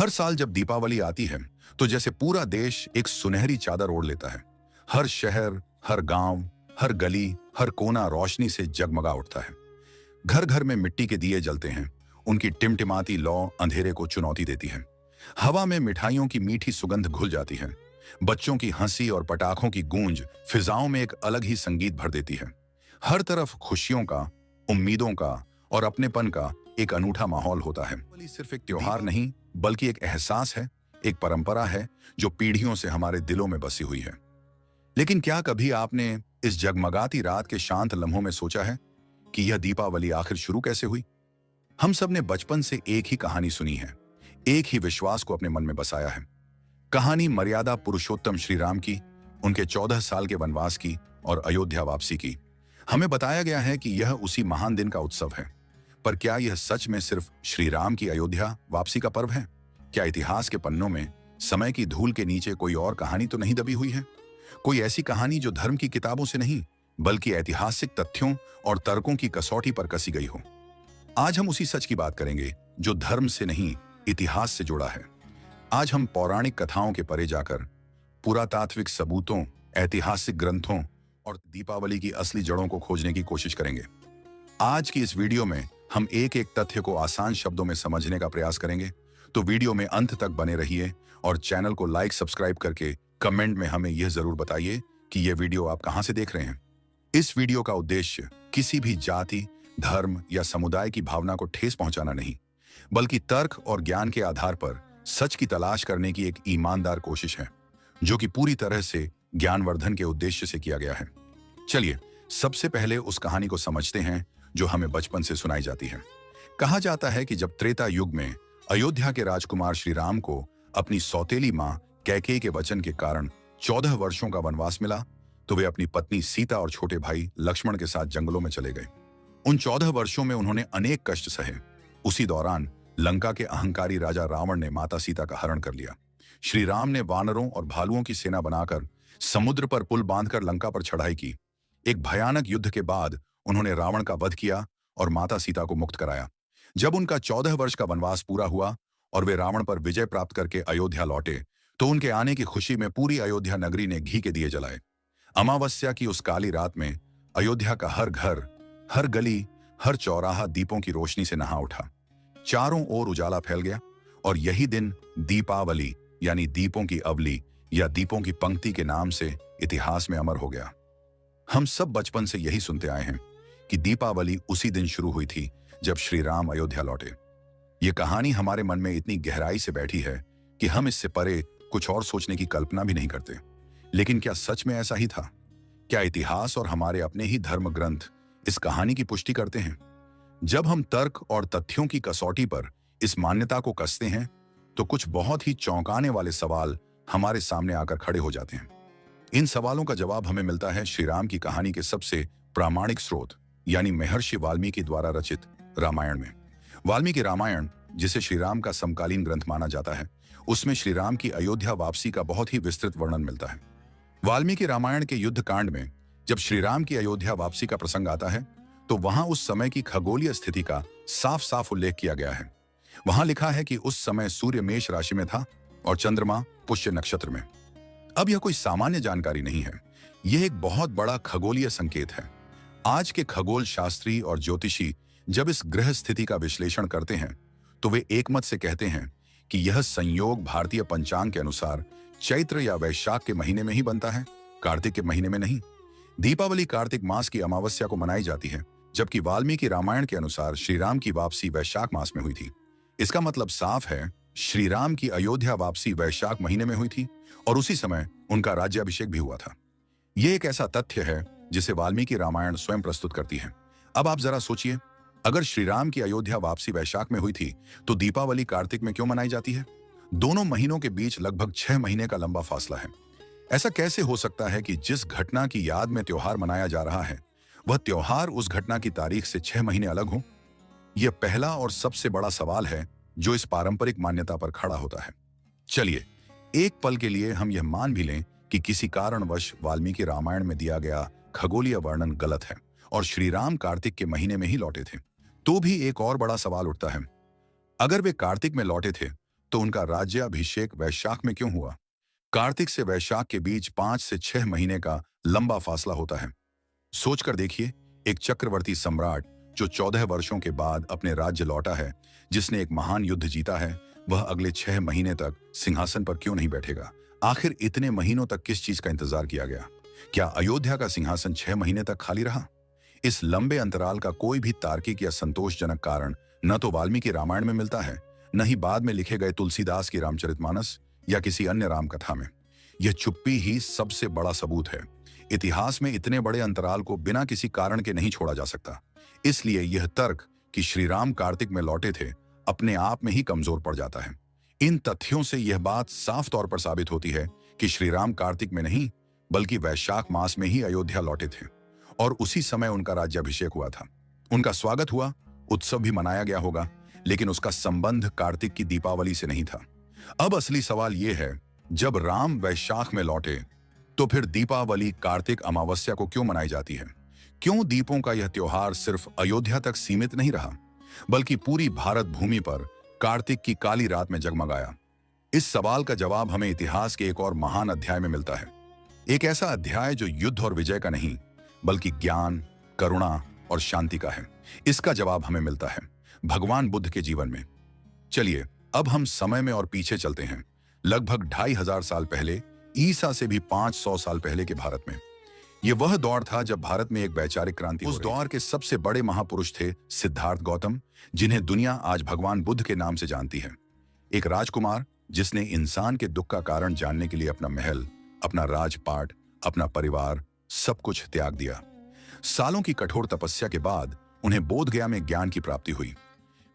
हर साल जब दीपावली आती है तो जैसे पूरा देश एक सुनहरी चादर ओढ़ लेता है। हर शहर, हर गांव, हर गली, हर कोना रोशनी से जगमगा उठता है। घर घर में मिट्टी के दिए जलते हैं। उनकी टिमटिमाती लौ अंधेरे को चुनौती देती है। हवा में मिठाइयों की मीठी सुगंध घुल जाती है। बच्चों की हंसी और पटाखों की गूंज फिजाओं में एक अलग ही संगीत भर देती है। हर तरफ खुशियों का, उम्मीदों का और अपनेपन का एक अनूठा माहौल होता है। दीपावली सिर्फ एक त्योहार नहीं, बल्कि एक एहसास है, एक परंपरा है जो पीढ़ियों से हमारे दिलों में बसी हुई है। लेकिन क्या कभी आपने इस जगमगाती रात के शांत लम्हों में सोचा है कि यह दीपावली आखिर शुरू कैसे हुई? हम सब ने बचपन से एक ही कहानी सुनी है, एक ही विश्वास को अपने मन में बसाया है। कहानी मर्यादा पुरुषोत्तम श्री राम की, उनके 14 साल के वनवास की और अयोध्या वापसी की। हमें बताया गया है कि यह उसी महान दिन का उत्सव है। पर क्या यह सच में सिर्फ श्री राम की अयोध्या वापसी का पर्व है? क्या इतिहास के पन्नों में समय की धूल के नीचे कोई और कहानी तो नहीं दबी हुई है? कोई ऐसी कहानी जो धर्म की किताबों से नहीं, बल्कि ऐतिहासिक तथ्यों और तर्कों की कसौटी पर कसी गई हो। आज हम उसी सच की बात करेंगे जो धर्म से नहीं, इतिहास से जुड़ा है। आज हम पौराणिक कथाओं के परे जाकर पुरातात्विक सबूतों, ऐतिहासिक ग्रंथों और दीपावली की असली जड़ों को खोजने की कोशिश करेंगे। आज की इस वीडियो में हम एक एक तथ्य को आसान शब्दों में समझने का प्रयास करेंगे। तो वीडियो में अंत तक बने रहिए और चैनल को लाइक, सब्सक्राइब करके कमेंट में हमें यह जरूर बताइए कि यह वीडियो आप कहां से देख रहे हैं। इस वीडियो का उद्देश्य किसी भी जाति, धर्म या समुदाय की भावना को ठेस पहुंचाना नहीं, बल्कि तर्क और ज्ञान के आधार पर सच की तलाश करने की एक ईमानदार कोशिश है, जो कि पूरी तरह से ज्ञानवर्धन के उद्देश्य से किया गया है। चलिए सबसे पहले उस कहानी को समझते हैं जो हमें बचपन से सुनाई जाती है। कहा जाता है कि जब त्रेता युग में अयोध्या के राजकुमार श्री राम को अपनी सौतेली मां कैकेयी के वचन के कारण 14 वर्षों का वनवास मिला, तो वे अपनी पत्नी सीता और छोटे भाई लक्ष्मण के साथ जंगलों में चले गए। उन 14 वर्षों में उन्होंने अनेक कष्ट सहे। उसी दौरान लंका के अहंकारी राजा रावण ने माता सीता का हरण कर लिया। श्री राम ने वानरों और भालुओं की सेना बनाकर समुद्र पर पुल बांधकर लंका पर चढ़ाई की। एक भयानक युद्ध के बाद उन्होंने रावण का वध किया और माता सीता को मुक्त कराया। जब उनका 14 वर्ष का वनवास पूरा हुआ और वे रावण पर विजय प्राप्त करके अयोध्या लौटे, तो उनके आने की खुशी में पूरी अयोध्या नगरी ने घी के दिए जलाए। अमावस्या की उस काली रात में अयोध्या का हर घर, हर गली, हर चौराहा दीपों की रोशनी से नहा उठा। चारों ओर उजाला फैल गया और यही दिन दीपावली यानी दीपों की अवली या दीपों की पंक्ति के नाम से इतिहास में अमर हो गया। हम सब बचपन से यही सुनते आए हैं कि दीपावली उसी दिन शुरू हुई थी जब श्री राम अयोध्या लौटे। ये कहानी हमारे मन में इतनी गहराई से बैठी है कि हम इससे परे कुछ और सोचने की कल्पना भी नहीं करते। लेकिन क्या सच में ऐसा ही था? क्या इतिहास और हमारे अपने ही धर्म ग्रंथ इस कहानी की पुष्टि करते हैं? जब हम तर्क और तथ्यों की कसौटी पर इस मान्यता को कसते हैं, तो कुछ बहुत ही चौंकाने वाले सवाल हमारे सामने आकर खड़े हो जाते हैं। इन सवालों का जवाब हमें मिलता है श्री राम की कहानी के सबसे प्रामाणिक स्रोत यानी महर्षि वाल्मीकि द्वारा रचित रामायण में। वाल्मीकि रामायण, जिसे श्री राम का समकालीन ग्रंथ माना जाता है, उसमें श्री राम की अयोध्या वापसी का बहुत ही विस्तृत वर्णन मिलता है। वाल्मीकि रामायण के युद्ध कांड में जब श्री राम की अयोध्या वापसी का प्रसंग आता है, तो वहां उस समय की खगोलीय स्थिति का साफ साफ उल्लेख किया गया है। वहां लिखा है कि उस समय सूर्य मेष राशि में था और चंद्रमा पुष्य नक्षत्र में। अब यह कोई सामान्य जानकारी नहीं है, यह एक बहुत बड़ा खगोलीय संकेत है। आज के खगोल शास्त्री और ज्योतिषी जब इस ग्रह स्थिति का विश्लेषण करते हैं, तो वे एकमत से कहते हैं कि यह संयोग भारतीय पंचांग के अनुसार चैत्र या वैशाख के महीने में ही बनता है, कार्तिक के महीने में नहीं। दीपावली कार्तिक मास की अमावस्या को मनाई जाती है, जबकि वाल्मीकि रामायण के अनुसार श्री राम की वापसी वैशाख मास में हुई थी। इसका मतलब साफ है, श्री राम की अयोध्या वापसी वैशाख महीने में हुई थी और उसी समय उनका राज्याभिषेक भी हुआ था। यह एक ऐसा तथ्य है जिसे वाल्मीकि रामायण स्वयं प्रस्तुत करती है। अब आप जरा सोचिए, अगर श्री राम की अयोध्या वापसी वैशाख में हुई थी, तो दीपावली कार्तिक में क्यों मनाई जाती है? दोनों महीनों के बीच लगभग 6 महीने का लंबा फासला है। ऐसा कैसे हो सकता है कि जिस घटना की याद में त्योहार मनाया जा रहा है, वह त्योहार उस घटना की तारीख से 6 महीने अलग हो? यह पहला और सबसे बड़ा सवाल है जो इस पारंपरिक मान्यता पर खड़ा होता है। चलिए एक पल के लिए हम यह मान भी लें कि किसी कारणवश वाल्मीकि रामायण में दिया गया खगोलीय वर्णन गलत है और श्री राम कार्तिक के महीने में ही लौटे थे। तो भी एक और बड़ा सवाल उठता है, अगर वे कार्तिक में लौटे थे तो उनका राज्याभिषेक वैशाख में क्यों हुआ? कार्तिक से वैशाख के बीच 5 से 6 महीने का लंबा फासला होता है। सोचकर देखिए, एक चक्रवर्ती सम्राट जो 14 वर्षों के बाद अपने राज्य लौटा है, जिसने एक महान युद्ध जीता है, वह अगले 6 महीने तक सिंहासन पर क्यों नहीं बैठेगा? आखिर इतने महीनों तक किस चीज का इंतजार किया गया? क्या अयोध्या का सिंहासन 6 महीने तक खाली रहा? इस लंबे अंतराल का कोई भी तार्किक या संतोषजनक कारण न तो वाल्मीकि रामायण में मिलता है, न ही बाद में लिखे गए तुलसीदास की रामचरितमानस या किसी अन्य राम कथा में। यह चुप्पी ही सबसे बड़ा सबूत है। इतिहास में इतने बड़े अंतराल को बिना किसी कारण के नहीं छोड़ा जा सकता। इसलिए यह तर्क कि श्री राम कार्तिक में लौटे थे, अपने आप में ही कमजोर पड़ जाता है। इन तथ्यों से यह बात साफ तौर पर साबित होती है कि श्री राम कार्तिक में नहीं, बल्कि वैशाख मास में ही अयोध्या लौटे थे और उसी समय उनका राज्याभिषेक हुआ था। उनका स्वागत हुआ, उत्सव भी मनाया गया होगा, लेकिन उसका संबंध कार्तिक की दीपावली से नहीं था। अब असली सवाल यह है, जब राम वैशाख में लौटे तो फिर दीपावली कार्तिक अमावस्या को क्यों मनाई जाती है? क्यों दीपों का यह त्योहार सिर्फ अयोध्या तक सीमित नहीं रहा, बल्कि पूरी भारत भूमि पर कार्तिक की काली रात में जगमगाया? इस सवाल का जवाब हमें इतिहास के एक और महान अध्याय में मिलता है। एक ऐसा अध्याय जो युद्ध और विजय का नहीं, बल्कि ज्ञान, करुणा और शांति का है। इसका जवाब हमें मिलता है भगवान बुद्ध के जीवन में। चलिए अब हम समय में और पीछे चलते हैं, लगभग 2500 साल पहले, ईसा से भी 500 साल पहले के भारत में। यह वह दौर था जब भारत में एक वैचारिक क्रांति। उस दौर के सबसे बड़े महापुरुष थे सिद्धार्थ गौतम, जिन्हें दुनिया आज भगवान बुद्ध के नाम से जानती है। एक राजकुमार जिसने इंसान के दुख का कारण जानने के लिए अपना महल, अपना राजपाट, अपना परिवार, सब कुछ त्याग दिया। सालों की कठोर तपस्या के बाद उन्हें बोधगया में ज्ञान की प्राप्ति हुई।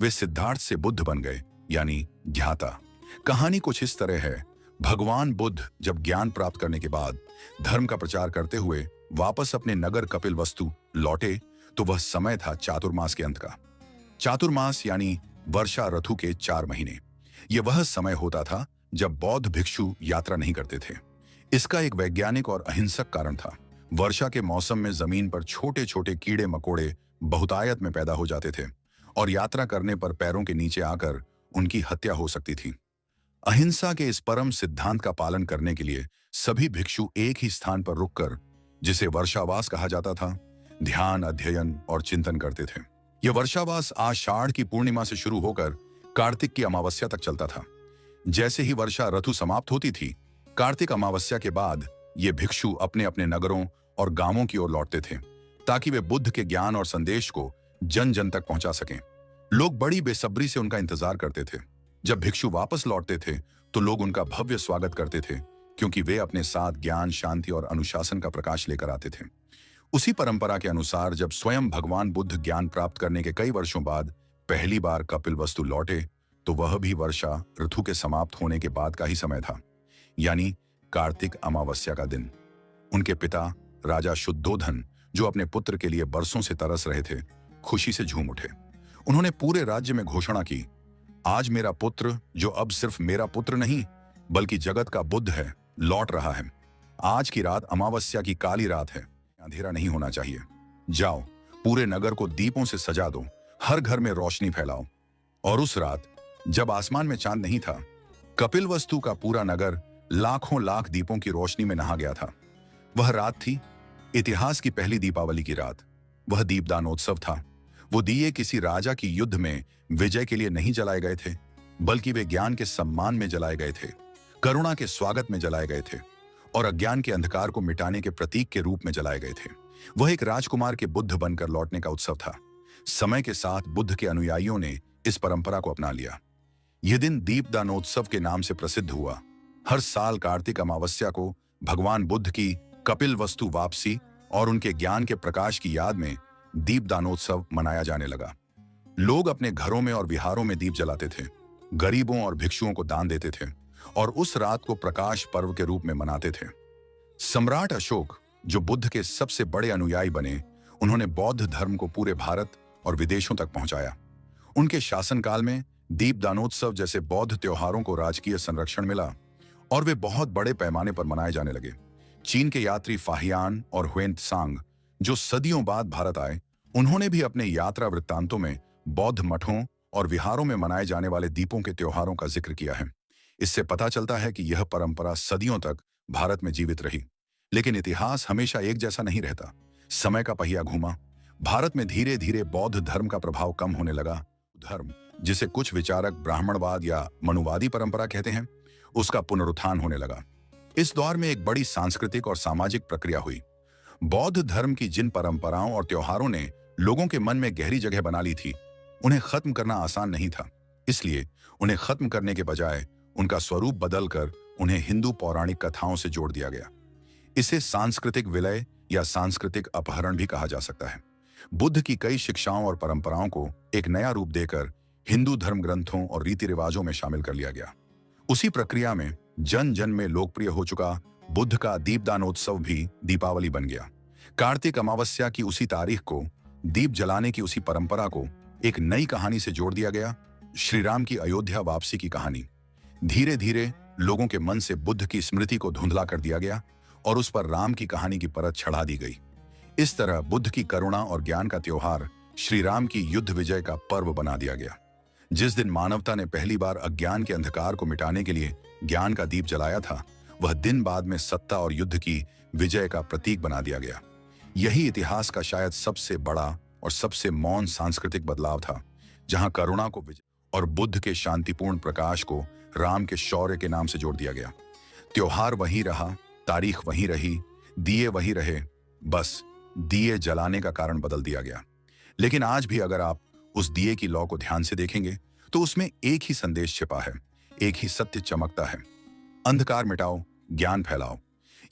वे सिद्धार्थ से बुद्ध बन गए, यानी ज्ञाता। कहानी कुछ इस तरह है, भगवान बुद्ध जब ज्ञान प्राप्त करने के बाद धर्म का प्रचार करते हुए वापस अपने नगर कपिलवस्तु लौटे, तो वह समय था चातुर्मास के अंत का। चातुर्मास यानी वर्षा ऋतु के 4 महीने। यह वह समय होता था जब बौद्ध भिक्षु यात्रा नहीं करते थे। इसका एक वैज्ञानिक और अहिंसक कारण था। वर्षा के मौसम में जमीन पर छोटे छोटे कीड़े मकोड़े बहुतायत में पैदा हो जाते थे और यात्रा करने पर पैरों के नीचे आकर उनकी हत्या हो सकती थी। अहिंसा के इस परम सिद्धांत का पालन करने के लिए सभी भिक्षु एक ही स्थान पर रुककर, जिसे वर्षावास कहा जाता था, ध्यान, अध्ययन और चिंतन करते थे। यह वर्षावास आषाढ़ की पूर्णिमा से शुरू होकर कार्तिक की अमावस्या तक चलता था। जैसे ही वर्षा ऋतु समाप्त होती थी, कार्तिक अमावस्या के बाद ये भिक्षु अपने अपने नगरों और गांवों की ओर लौटते थे, ताकि वे बुद्ध के ज्ञान और संदेश को जन जन तक पहुंचा सकें। लोग बड़ी बेसब्री से उनका इंतजार करते थे। जब भिक्षु वापस लौटते थे तो लोग उनका भव्य स्वागत करते थे, क्योंकि वे अपने साथ ज्ञान, शांति और अनुशासन का प्रकाश लेकर आते थे। उसी परंपरा के अनुसार जब स्वयं भगवान बुद्ध ज्ञान प्राप्त करने के कई वर्षों बाद पहली बार कपिलवस्तु लौटे, तो वह भी वर्षा ऋतु के समाप्त होने के बाद का ही समय था, यानी कार्तिक अमावस्या का दिन। उनके पिता राजा शुद्धोधन, जो अपने पुत्र के लिए बरसों से तरस रहे थे, खुशी से झूम उठे। उन्होंने पूरे राज्य में घोषणा की, आज मेरा पुत्र, जो अब सिर्फ मेरा पुत्र नहीं बल्कि जगत का बुद्ध है, लौट रहा है। आज की रात अमावस्या की काली रात है, अंधेरा नहीं होना चाहिए। जाओ, पूरे नगर को दीपों से सजा दो, हर घर में रोशनी फैलाओ। और उस रात जब आसमान में चांद नहीं था, कपिलवस्तु का पूरा नगर लाखों लाख दीपों की रोशनी में नहा गया था। वह रात थी इतिहास की पहली दीपावली की रात। वह दीपदानोत्सव था। वो दिए किसी राजा की युद्ध में विजय के लिए नहीं जलाए गए थे, बल्कि वे ज्ञान के सम्मान में जलाए गए थे, करुणा के स्वागत में जलाए गए थे और अज्ञान के अंधकार को मिटाने के प्रतीक के रूप में जलाए गए थे। वह एक राजकुमार के बुद्ध बनकर लौटने का उत्सव था। समय के साथ बुद्ध के अनुयायियों ने इस परंपरा को अपना लिया। यह दिन दीपदानोत्सव के नाम से प्रसिद्ध हुआ। हर साल कार्तिक अमावस्या को भगवान बुद्ध की कपिलवस्तु वापसी और उनके ज्ञान के प्रकाश की याद में दीपदानोत्सव मनाया जाने लगा। लोग अपने घरों में और विहारों में दीप जलाते थे, गरीबों और भिक्षुओं को दान देते थे और उस रात को प्रकाश पर्व के रूप में मनाते थे। सम्राट अशोक, जो बुद्ध के सबसे बड़े अनुयायी बने, उन्होंने बौद्ध धर्म को पूरे भारत और विदेशों तक पहुंचाया। उनके शासनकाल में दीपदानोत्सव जैसे बौद्ध त्योहारों को राजकीय संरक्षण मिला और वे बहुत बड़े पैमाने पर मनाए जाने लगे। चीन के यात्री फाहियान और हुएंत्सांग, जो सदियों बाद भारत आए, उन्होंने भी अपने यात्रा वृत्तांतों में बौद्ध मठों और विहारों में मनाए जाने वाले दीपों के त्योहारों का जिक्र किया है। इससे पता चलता है कि यह परंपरा सदियों तक भारत में जीवित रही। लेकिन इतिहास हमेशा एक जैसा नहीं रहता। समय का पहिया घूमा। भारत में धीरे धीरे बौद्ध धर्म का प्रभाव कम होने लगा। धर्म, जिसे कुछ विचारक ब्राह्मणवाद या मनुवादी परंपरा कहते हैं, उसका पुनरुत्थान होने लगा। इस दौर में एक बड़ी सांस्कृतिक और सामाजिक प्रक्रिया हुई। बौद्ध धर्म की जिन परंपराओं और त्योहारों ने लोगों के मन में गहरी जगह बना ली थी, उन्हें खत्म करना आसान नहीं था। इसलिए उन्हें खत्म करने के बजाय उनका स्वरूप बदलकर उन्हें हिंदू पौराणिक कथाओं से जोड़ दिया गया। इसे सांस्कृतिक विलय या सांस्कृतिक अपहरण भी कहा जा सकता है। बुद्ध की कई शिक्षाओं और परंपराओं को एक नया रूप देकर हिंदू धर्म ग्रंथों और रीति रिवाजों में शामिल कर लिया गया। उसी प्रक्रिया में जन जन में लोकप्रिय हो चुका बुद्ध का दीपदानोत्सव भी दीपावली बन गया। कार्तिक अमावस्या की उसी तारीख को दीप जलाने की उसी परंपरा को एक नई कहानी से जोड़ दिया गया, श्री राम की अयोध्या वापसी की कहानी। धीरे धीरे लोगों के मन से बुद्ध की स्मृति को धुंधला कर दिया गया और उस पर राम की कहानी की परत चढ़ा दी गई। इस तरह बुद्ध की करुणा और ज्ञान का त्योहार श्री राम की युद्ध विजय का पर्व बना दिया गया। जिस दिन मानवता ने पहली बार अज्ञान के अंधकार को मिटाने के लिए ज्ञान का दीप जलाया था, वह दिन बाद में सत्ता और युद्ध की विजय का प्रतीक बना दिया गया। यही इतिहास का शायद सबसे बड़ा और सबसे मौन सांस्कृतिक बदलाव था, जहां करुणा को विजय और बुद्ध के शांतिपूर्ण प्रकाश को राम के शौर्य के नाम से जोड़ दिया गया। त्योहार वही रहा, तारीख वही रही, दिए वही रहे, बस दिए जलाने का कारण बदल दिया गया। लेकिन आज भी अगर आप उस दिए की लौ को ध्यान से देखेंगे तो उसमें एक ही संदेश छिपा है, एक ही सत्य चमकता है। अंधकार मिटाओ, ज्ञान फैलाओ।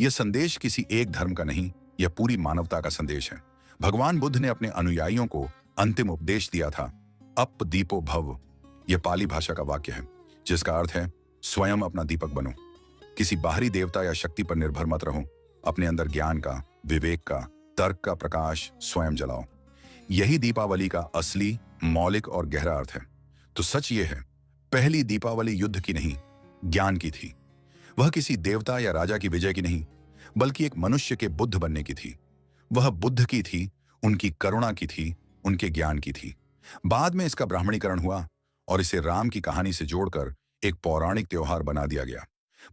यह संदेश किसी एक धर्म का नहीं, यह पूरी मानवता का संदेश है। भगवान बुद्ध ने अपने अनुयायियों को अंतिम उपदेश दिया था, अप दीपो भव। यह पाली भाषा का वाक्य है, जिसका अर्थ है स्वयं अपना दीपक बनो। किसी बाहरी देवता या शक्ति पर निर्भर मत रहो। अपने अंदर ज्ञान का, विवेक का, तर्क का प्रकाश स्वयं जलाओ। यही दीपावली का असली, मौलिक और गहरा अर्थ है। तो सच ये है, पहली दीपावली युद्ध की नहीं, ज्ञान की थी। वह किसी देवता या राजा की विजय की नहीं, बल्कि एक मनुष्य के बुद्ध बनने की थी। वह बुद्ध की थी, उनकी करुणा की थी, उनके ज्ञान की थी। बाद में इसका ब्राह्मणीकरण हुआ और इसे राम की कहानी से जोड़कर एक पौराणिक त्योहार बना दिया गया।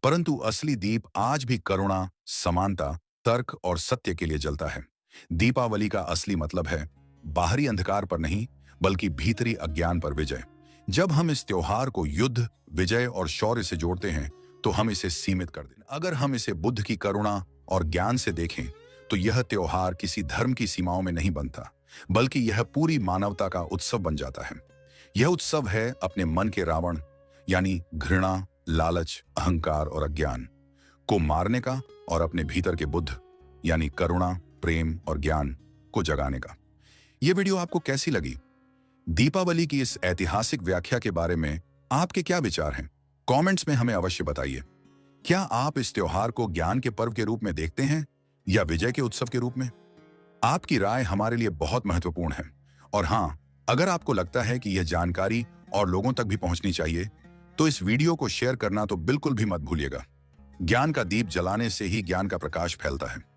परंतु असली दीप आज भी करुणा, समानता, तर्क और सत्य के लिए जलता है। दीपावली का असली मतलब है बाहरी अंधकार पर नहीं, बल्कि भीतरी अज्ञान पर विजय। जब हम इस त्योहार को युद्ध, विजय और शौर्य से जोड़ते हैं, तो हम इसे सीमित कर दें। अगर हम इसे बुद्ध की करुणा और ज्ञान से देखें, तो यह त्योहार किसी धर्म की सीमाओं में नहीं बनता, बल्कि यह पूरी मानवता का उत्सव बन जाता है। यह उत्सव है अपने मन के रावण, यानी घृणा, लालच, अहंकार और अज्ञान को मारने का और अपने भीतर के बुद्ध, यानी करुणा, प्रेम और ज्ञान को जगाने का। यह वीडियो आपको कैसी लगी? दीपावली की इस ऐतिहासिक व्याख्या के बारे में आपके क्या विचार हैं? कमेंट्स में हमें अवश्य बताइए। क्या आप इस त्योहार को ज्ञान के पर्व के रूप में देखते हैं या विजय के उत्सव के रूप में? आपकी राय हमारे लिए बहुत महत्वपूर्ण है। और हाँ, अगर आपको लगता है कि यह जानकारी और लोगों तक भी पहुंचनी चाहिए, तो इस वीडियो को शेयर करना तो बिल्कुल भी मत भूलिएगा। ज्ञान का दीप जलाने से ही ज्ञान का प्रकाश फैलता है।